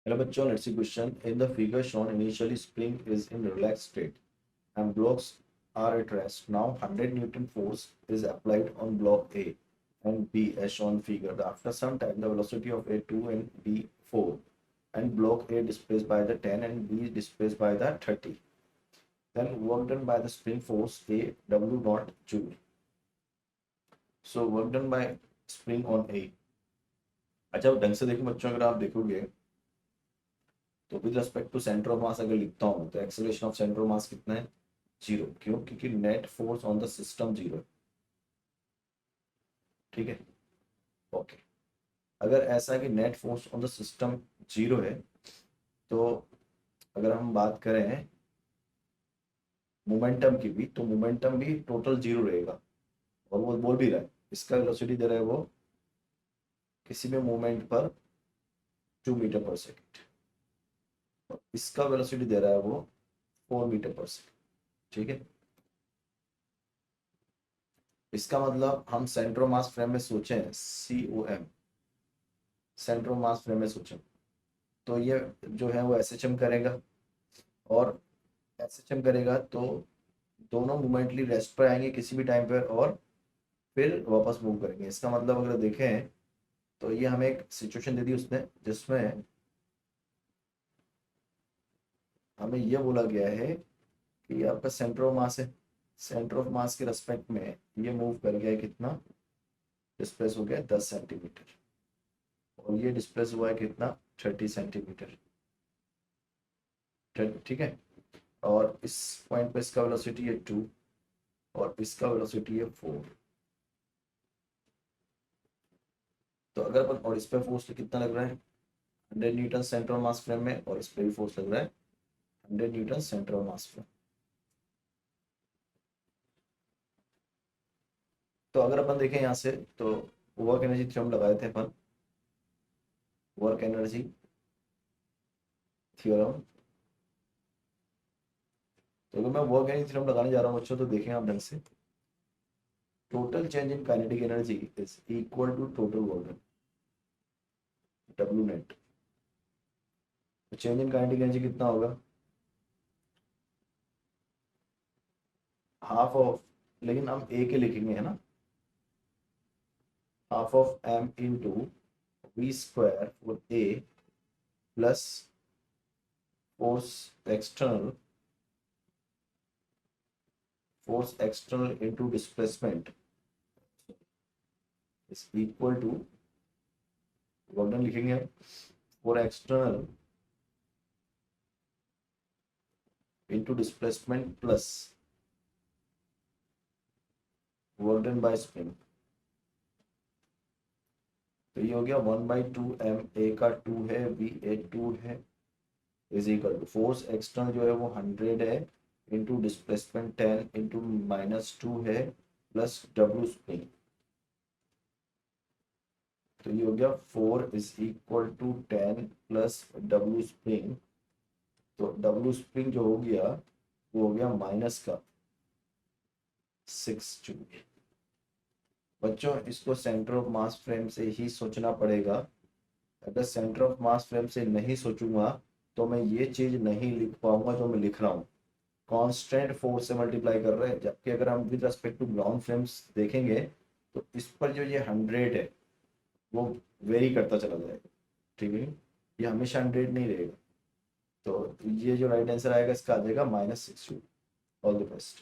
Hello bachcho, let's see question. In the figure shown, initially spring is in relaxed state and blocks are at rest. Now 100 Newton force is applied on block A and B as shown figure. After some time, the velocity of A2 and B4 and block A displaced by the 10 and B displaced by the 30. Then work done by the spring force A W naught Joule. So work done by spring on A. अच्छा ढंग से देखो बच्चों, अगर आप देखोगे तो with respect to centre of mass अगर लिखता हूँ तो acceleration of centre of mass कितना है? जीरो। क्यों? क्योंकि net force on the system zero है। ठीक है, ओके। अगर ऐसा है कि net force on the system zero है, तो अगर हम बात करें मोमेंटम की भी, तो मोमेंटम भी टोटल जीरो रहेगा। और वो बोल भी रहा है, इसका वेलोसिटी दे रहा है वो किसी भी मोमेंट पर 2 मीटर पर सेकेंड, और इसका वेलोसिटी दे रहा है वो 4 मीटर पर सेकेंड। ठीक है, इसका मतलब हम सेंटर ऑफ मास फ्रेम में सोचें, COM centre of mass frame में सोचें, तो ये जो है वो SHM करेगा, और SHM करेगा तो दोनों मोमेंटली रेस्ट पर आएंगे किसी भी टाइम पर, और फिर वापस मूव करेंगे। इसका मतलब अगर देखें तो ये हमें एक सिचुएशन दे दी उसने, जिसमें हमें ये बोला गया है कि आपका सेंटर ऑफ मास है, सेंटर ऑफ मास के रेस्पेक्ट में ये मूव कर गया है कितना, डिस्प्लेस हो गया 10 सेंटीमीटर, और ये डिस्प्लेस हुआ है कितना, 30 सेंटीमीटर। ठीक है, और इस पॉइंट पे इसका वेलोसिटी है 2 और इसका वेलोसिटी है 4। तो अगर अपन, और इस पे फोर्स तो कितना लग रहा है, 100 Newton centre of mass frame में, और इस पे भी फोर्स लग रहा है 100 Newton centre of mass frame. तो अगर अपन देखें यहाँ से, तो वर्क एनर्जी थ्योरम लगाए थे अपन, वर्क एनर्जी थ्योरम। तो अगर मैं वर्क एनर्जी थ्योरम लगाने जा रहा हूँ बच्चों, तो देखें आप ढंग से, total change in kinetic energy is equal to total work W net. तो चेंज इन काइनेटिक एनर्जी कितना होगा, हाफ ऑफ, लेकिन हम ए के लिखेंगे है ना, half of m into v square for a plus force external into displacement is equal to, work done लिखेंगे for external into displacement plus work done by spring. तो ये हो गया 1/2 M, A का 2 है, VA 2 है, is equal to force external जो है वो 100 है, इंटू डिस्प्लेसमेंट 10 इंटू -2 है, प्लस डब्ल्यू स्प्रिंग। तो ये हो गया 4 is equal to 10 plus W spring. तो डब्ल्यू स्प्रिंग जो हो गया वो हो गया माइनस का 6 जूल। बच्चों इसको सेंटर ऑफ मास फ्रेम से ही सोचना पड़ेगा। अगर सेंटर ऑफ मास फ्रेम से नहीं सोचूंगा तो मैं ये चीज नहीं लिख पाऊंगा जो मैं लिख रहा हूँ, कांस्टेंट फोर्स से मल्टीप्लाई कर रहे हैं। जबकि अगर हम with respect to ground frames देखेंगे तो इस पर जो ये 100 है वो वेरी करता चला जाएगा। ठीक है, ये हमेशा 100 नहीं रहेगा। तो ये जो राइट आंसर आएगा इसका आ जाएगा -6 जूल। All the best.